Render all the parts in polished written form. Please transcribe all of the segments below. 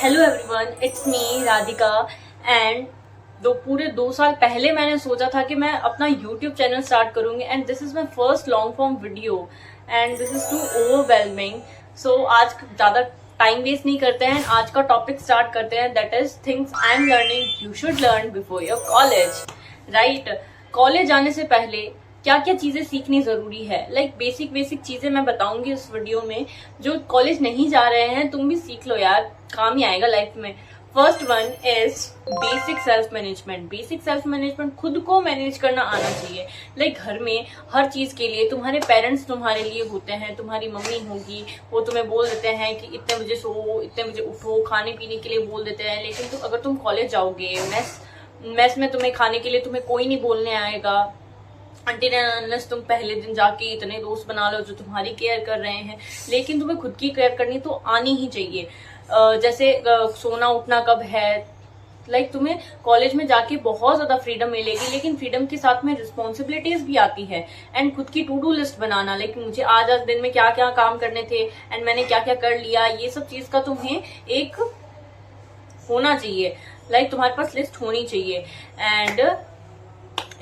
Hello everyone, it's me Radhika. And पूरे 2 साल पहले मैंने सोचा था कि मैं अपना यूट्यूब चैनल स्टार्ट करूंगी and this is my first long form video and this is too overwhelming. So आज ज्यादा टाइम वेस्ट नहीं करते हैं, आज का टॉपिक स्टार्ट करते हैं, that is things I am learning you should learn before your college. Right, college आने से पहले क्या क्या चीजें सीखनी जरूरी है, लाइक बेसिक चीजें मैं बताऊंगी इस वीडियो में। जो कॉलेज नहीं जा रहे हैं तुम भी सीख लो यार, काम ही आएगा लाइफ में। First one is basic self management. Basic self management, खुद को मैनेज करना आना चाहिए। लाइक घर में हर चीज के लिए तुम्हारे पेरेंट्स तुम्हारे लिए होते हैं, तुम्हारी मम्मी होगी, वो तुम्हें बोल देते हैं कि इतने बजे सो, इतने बजे उठो, खाने पीने के लिए बोल देते हैं। लेकिन अगर तुम कॉलेज जाओगे, मेस में तुम्हें खाने के लिए तुम्हें कोई नहीं बोलने आएगा अनलेस तुम पहले दिन जाके इतने दोस्त बना लो जो तुम्हारी केयर कर रहे हैं। लेकिन तुम्हें खुद की केयर करनी तो आनी ही चाहिए। जैसे सोना उठना कब है, लाइक तुम्हें कॉलेज में जाके बहुत ज्यादा फ्रीडम मिलेगी, लेकिन फ्रीडम के साथ में रिस्पॉन्सिबिलिटीज भी आती है। एंड खुद की टू डू लिस्ट बनाना, लाइक मुझे आज दिन में क्या क्या काम करने थे एंड मैंने क्या क्या कर लिया, ये सब चीज का तुम्हें एक होना चाहिए, लाइक तुम्हारे पास लिस्ट होनी चाहिए। एंड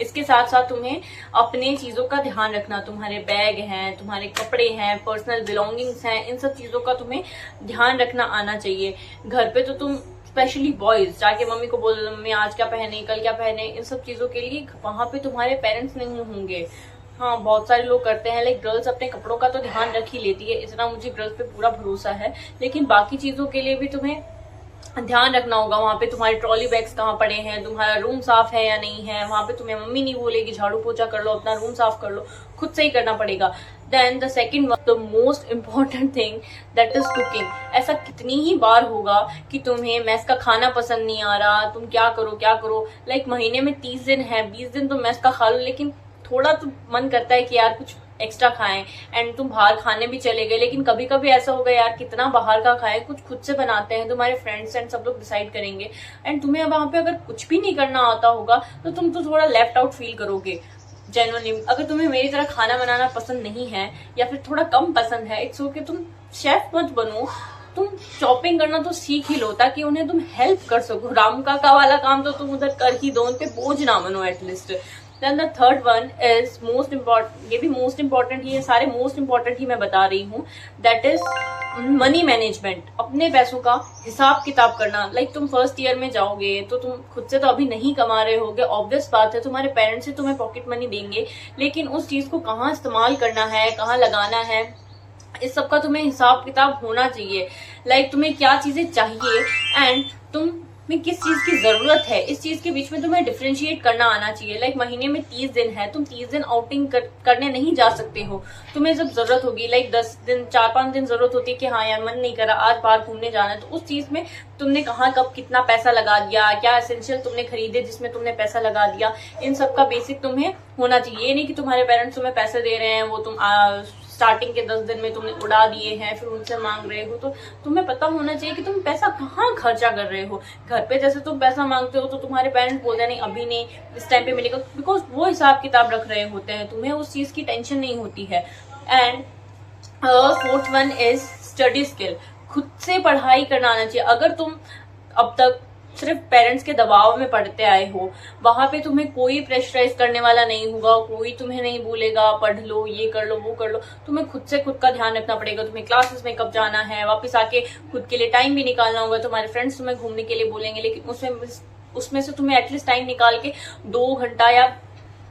इसके साथ साथ तुम्हें अपने चीजों का ध्यान रखना, तुम्हारे बैग हैं, तुम्हारे कपड़े हैं, पर्सनल बिलोंगिंग्स हैं, इन सब चीजों का तुम्हें ध्यान रखना आना चाहिए। घर पे तो तुम स्पेशली बॉयज जाके मम्मी को बोल दो मम्मी आज क्या पहने, कल क्या पहने, इन सब चीजों के लिए वहां पे तुम्हारे पेरेंट्स नहीं होंगे। हाँ, बहुत सारे लोग करते हैं, लाइक गर्ल्स अपने कपड़ों का तो ध्यान रख ही लेती है, इतना मुझे गर्ल्स पे पूरा भरोसा है। लेकिन बाकी चीजों के लिए भी तुम्हें ध्यान रखना होगा। वहां पे तुम्हारे ट्रॉली बैग्स कहाँ पड़े हैं, तुम्हारा रूम साफ है या नहीं है। वहां पे तुम्हें मम्मी नहीं बोलेगी झाड़ू पोछा कर लो, अपना रूम साफ कर लो, खुद से ही करना पड़ेगा। Then the second one, the most important thing, that is cooking. ऐसा कितनी ही बार होगा कि तुम्हें मेस का खाना पसंद नहीं आ रहा, तुम क्या करो। लाइक महीने में 30 दिन है, 20 दिन तो मेस का खा लो, लेकिन थोड़ा तो मन करता है कि यार कुछ एक्स्ट्रा खाएं। एंड तुम बाहर खाने भी चले गए, लेकिन कभी कभी ऐसा होगा यार कितना बाहर का खाएं, कुछ खुद से बनाते हैं, तुम्हारे फ्रेंड्स एंड सब लोग डिसाइड करेंगे। एंड तुम्हें वहां पे अगर कुछ भी नहीं करना आता होगा तो तुम तो थोड़ा लेफ्ट आउट फील करोगे जेन्युइनली। अगर तुम्हें मेरी तरह खाना बनाना पसंद नहीं है या फिर थोड़ा कम पसंद है, इट्स ओके, तुम शेफ मत बनो, तुम चॉपिंग करना तो सीख ही लो ताकि उन्हें तुम हेल्प कर सको। राम काका वाला काम तो तुम उधर कर ही दो, उन पे बोझ ना बनो at least. Then the third one is most important, ये भी मोस्ट इम्पॉर्टेंट ही है, सारे मोस्ट इम्पॉर्टेंट ही मैं बता रही हूँ, दैट इज मनी मैनेजमेंट। अपने पैसों का हिसाब किताब करना। लाइक तुम फर्स्ट ईयर में जाओगे तो तुम खुद से तो अभी नहीं कमा रहे होगे, ऑब्वियस बात है, तुम्हारे पेरेंट्स से तुम्हें पॉकेट मनी देंगे, लेकिन उस चीज को कहाँ इस्तेमाल करना है, कहाँ लगाना है, इस सब का तुम्हें हिसाब किताब होना चाहिए। लाइक तुम्हें क्या चीजें चाहिए एंड तुम में किस चीज की जरूरत है, इस चीज के बीच में तुम्हें डिफरेंशिएट करना आना चाहिए। लाइक महीने में 30 दिन है, तुम 30 दिन आउटिंग करने नहीं जा सकते हो। तुम्हें जब जरूरत होगी, लाइक 10 दिन, 4-5 दिन जरूरत होती है कि हाँ यार मन नहीं करा आज बाहर घूमने जाना है, तो उस चीज में तुमने कहाँ कब कितना पैसा लगा दिया, क्या एसेंशियल तुमने खरीदे जिसमें तुमने पैसा लगा दिया, इन सब का बेसिक तुम्हें होना चाहिए। ये नहीं कि तुम्हारे पेरेंट्स तुम्हें पैसे दे रहे हैं, वो तुम स्टार्टिंग के 10 दिन में तुमने उड़ा दिए हैं, फिर उनसे मांग रहे हो। तो तुम्हें पता होना चाहिए कि तुम पैसा कहाँ खर्चा कर रहे हो। घर पे जैसे तुम पैसा मांगते हो तो तुम्हारे पेरेंट्स बोलते हैं नहीं अभी नहीं, इस टाइम पे मिलेगा, बिकॉज वो हिसाब किताब रख रहे होते हैं, तुम्हें उस चीज की टेंशन नहीं होती है। And fourth one is study skill. खुद से पढ़ाई करना आना चाहिए। अगर तुम अब तक सिर्फ पेरेंट्स के दबाव में पढ़ते आए हो, वहां पे तुम्हें कोई प्रेशराइज करने वाला नहीं होगा, कोई तुम्हें नहीं बोलेगा पढ़ लो, ये कर लो, वो कर लो। तुम्हें खुद से खुद का ध्यान रखना पड़ेगा। तुम्हें क्लासेस में कब जाना है, वापस आके खुद के लिए टाइम भी निकालना होगा। तुम्हारे फ्रेंड्स तुम्हें घूमने के लिए बोलेंगे, लेकिन उसमें से तुम्हें एटलीस्ट टाइम निकाल के 2 घंटा या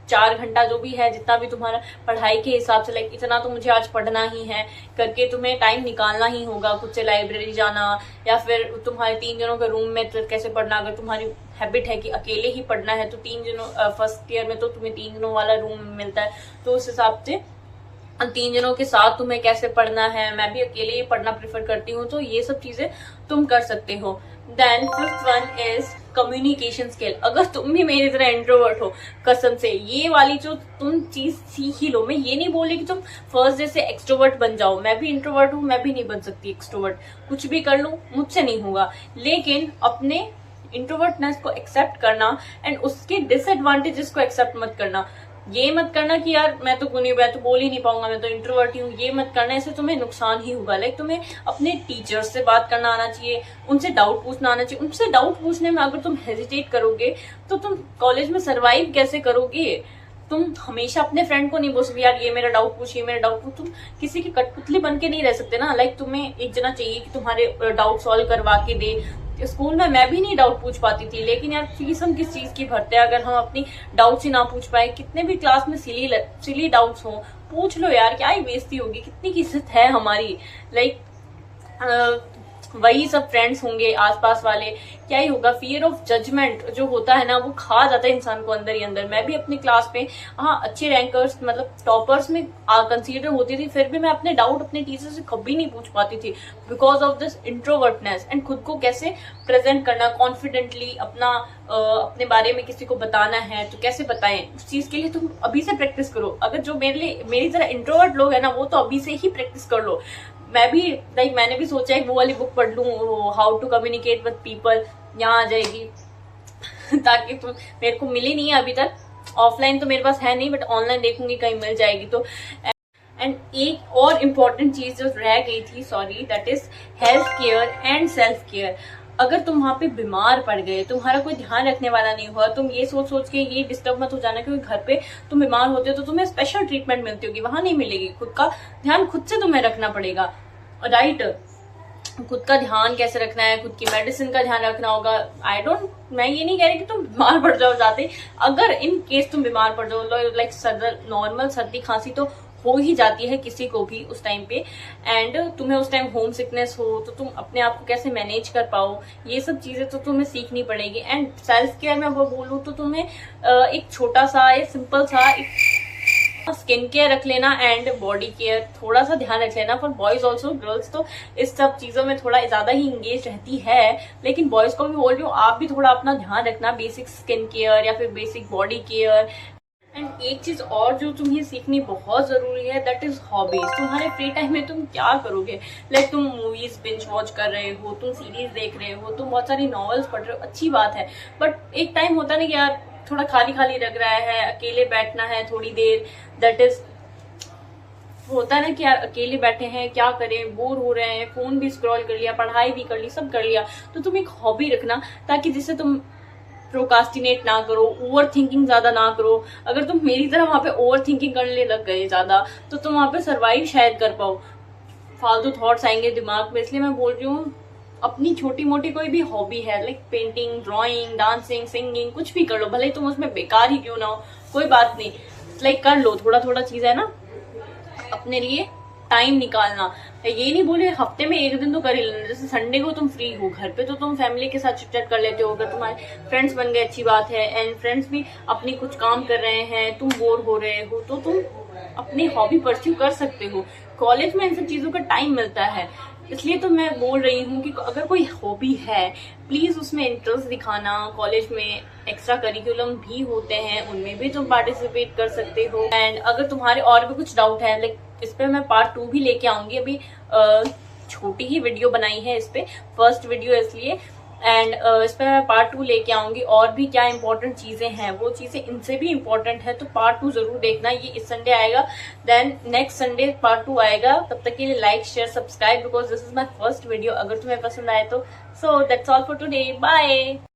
4 घंटा जो भी है, जितना भी तुम्हारा पढ़ाई के हिसाब से, लाइक इतना तो मुझे आज पढ़ना ही है करके तुम्हें टाइम निकालना ही होगा। खुद से लाइब्रेरी जाना या फिर तुम्हारे 3 दिनों के रूम में तो कैसे पढ़ना। अगर तुम्हारी हैबिट है कि अकेले ही पढ़ना है तो 3 दिनों, फर्स्ट ईयर में तो तुम्हें 3 दिनों वाला रूम मिलता है, तो उस हिसाब से 3 जनों के साथ तुम्हें कैसे पढ़ना है। मैं भी अकेले ही पढ़ना प्रेफर करती हूँ, तो ये सब चीजें तुम कर सकते हो। Then fifth one is communication skill. अगर तुम भी मेरी तरह इंट्रोवर्ट हो, कसम से ये वाली जो तुम चीज सीख ही लो। मैं ये नहीं बोली कि तुम फर्स्ट डे से एक्सट्रोवर्ट बन जाओ, मैं भी इंट्रोवर्ट हूँ, मैं भी नहीं बन सकती एक्सट्रोवर्ट, कुछ भी कर लूं मुझसे नहीं होगा। लेकिन अपने इंट्रोवर्टनेस को एक्सेप्ट करना एंड उसके डिसएडवांटेजेस को एक्सेप्ट मत करना। ये मत करना कि यार मैं तो बोल ही नहीं पाऊंगा, मैं तो इंट्रोवर्ट ही हूँ, ये मत करना, ऐसे तुम्हें नुकसान ही होगा। लाइक तुम्हें अपने टीचर्स से बात करना आना चाहिए, उनसे डाउट पूछना आना चाहिए। उनसे डाउट पूछने में अगर तुम हेजिटेट करोगे तो तुम कॉलेज में सरवाइव कैसे करोगे? तुम हमेशा अपने फ्रेंड को नहीं बोल सकते यार ये मेरा डाउट पूछ, ये मेरा डाउट पूछ। तुम किसी की कठपुतली बन के नहीं रह सकते ना। लाइक तुम्हें एक जना चाहिए कि तुम्हारे डाउट सॉल्व करवा के दे। स्कूल में मैं भी नहीं डाउट पूछ पाती थी, लेकिन यार फीस हम किस चीज की भरते हैं अगर हम अपनी डाउट्स ही ना पूछ पाए। कितने भी क्लास में सिली डाउट्स हो, पूछ लो यार, क्या ही बेइज्जती होगी, कितनी की इज्जत है हमारी। लाइक वही सब फ्रेंड्स होंगे आसपास वाले, क्या ही होगा। फियर ऑफ जजमेंट जो होता है ना, वो खा जाता है इंसान को अंदर ही अंदर। मैं भी अपनी क्लास में हाँ अच्छे रैंकर्स मतलब टॉपर्स में कंसीडर होती थी, फिर भी मैं अपने डाउट अपने टीचर से कभी नहीं पूछ पाती थी because of this introvertness. And खुद को कैसे प्रेजेंट करना कॉन्फिडेंटली, अपने बारे में किसी को बताना है तो कैसे बताएं, उस चीज के लिए तुम अभी से प्रैक्टिस करो। अगर जो मेरी तरह इंट्रोवर्ट लोग है ना, वो तो अभी से ही प्रैक्टिस कर लो। मैं भी मैंने भी सोचा है वो वाली बुक पढ़ लूं, how to communicate with people, यहाँ आ जाएगी ताकि तुम, मेरे को मिली नहीं है अभी तक, ऑफलाइन तो मेरे पास है नहीं, बट ऑनलाइन देखूंगी कहीं मिल जाएगी तो। एंड एक और इम्पोर्टेंट चीज जो रह गई थी, sorry, that is health care and self care. अगर तुम वहां पे बीमार पड़ गए, तुम्हारा कोई ध्यान रखने वाला नहीं हुआ, तुम ये सोच के ये डिस्टर्ब मत हो जाना क्योंकि घर पे तुम बीमार होते हो तो तुम्हें स्पेशल ट्रीटमेंट मिलती होगी, वहां नहीं मिलेगी। खुद का ध्यान खुद से तुम्हें रखना पड़ेगा, राइट? खुद का ध्यान कैसे रखना है, खुद की मेडिसिन का ध्यान रखना होगा। मैं ये नहीं कह रही कि तुम बीमार पड़ जाओ जाते, अगर इन केस तुम बीमार पड़ जाओ, लाइक नॉर्मल सर्दी खांसी तो हो ही जाती है किसी को भी उस टाइम पे, एंड तुम्हें उस टाइम होम सिकनेस हो तो तुम अपने आप को कैसे मैनेज कर पाओ, ये सब चीजें तो तुम्हें सीखनी पड़ेगी। एंड सेल्फ केयर में वो बोलूँ तो तुम्हें एक छोटा सा, एक सिंपल सा स्किन केयर रख लेना एंड बॉडी केयर थोड़ा सा ध्यान रख लेना। फॉर बॉयज ऑल्सो, गर्ल्स तो इस सब चीजों में थोड़ा ज्यादा ही इंगेज रहती है, लेकिन बॉयज को भी बोल रही हूँ आप भी थोड़ा अपना ध्यान रखना, बेसिक स्किन केयर या फिर बेसिक बॉडी केयर। एंड एक चीज और जो तुम्हें सीखनी बहुत जरूरी है, दैट इज हॉबीज। तुम्हारे फ्री टाइम में तुम क्या करोगे? लाइक तुम मूवीज बिंज वॉच कर रहे हो, तुम सीरीज देख रहे हो, तुम बहुत सारी नॉवेल्स पढ़ रहे हो, अच्छी बात है, बट एक टाइम होता ना कि यार थोड़ा खाली खाली लग रहा है, अकेले बैठना है थोड़ी देर, दैट इज होता है ना कि यार अकेले बैठे हैं, क्या करें, बोर हो रहे हैं, फोन भी स्क्रॉल कर लिया, पढ़ाई भी कर ली, सब कर लिया, तो तुम एक हॉबी रखना ताकि जिससे तुम प्रोकास्टिनेट ना करो, ओवर थिंकिंग ज्यादा ना करो। अगर तुम मेरी तरह वहां पे ओवर थिंकिंग करने लग गए ज्यादा तो तुम वहां पे सरवाइव शायद कर पाओ, फालतू थॉट्स आएंगे दिमाग में। इसलिए मैं बोल रही हूँ अपनी छोटी मोटी कोई भी हॉबी है, like painting, drawing, dancing, singing, कुछ भी कर लो, भले तुम उसमें बेकार ही क्यों ना हो, कोई बात नहीं, लाइक कर लो। थोड़ा थोड़ा चीज है ना, अपने लिए टाइम निकालना। ये नहीं बोले हफ्ते में एक दिन तो कर ही लेना, जैसे संडे को तुम फ्री हो घर पे तो तुम फैमिली के साथ चिट-चैट कर लेते हो, अगर तुम्हारे फ्रेंड्स बन गए अच्छी बात है, एंड फ्रेंड्स भी अपनी कुछ काम कर रहे हैं, तुम बोर हो रहे हो तो तुम अपनी हॉबी परस्यू कर सकते हो। कॉलेज में इन सब चीजों का टाइम मिलता है, इसलिए तो मैं बोल रही हूँ कि अगर कोई हॉबी है प्लीज उसमें इंटरेस्ट दिखाना। कॉलेज में एक्स्ट्रा करिकुलम भी होते हैं, उनमें भी तुम पार्टिसिपेट कर सकते हो। एंड अगर तुम्हारे और भी कुछ डाउट है, लाइक इस पे मैं पार्ट 2 भी लेके आऊंगी। अभी छोटी ही वीडियो बनाई है इस पे, फर्स्ट वीडियो इसलिए, एंड इस पे मैं पार्ट 2 लेके आऊंगी। और भी क्या इंपॉर्टेंट चीजें हैं, वो चीजें इनसे भी इंपॉर्टेंट है, तो पार्ट 2 जरूर देखना। ये इस संडे आएगा, देन नेक्स्ट संडे पार्ट 2 आएगा। तब तक के लिए like, share, subscribe, because this is my first video. अगर तुम्हें पसंद आए तो so that's all for today, bye.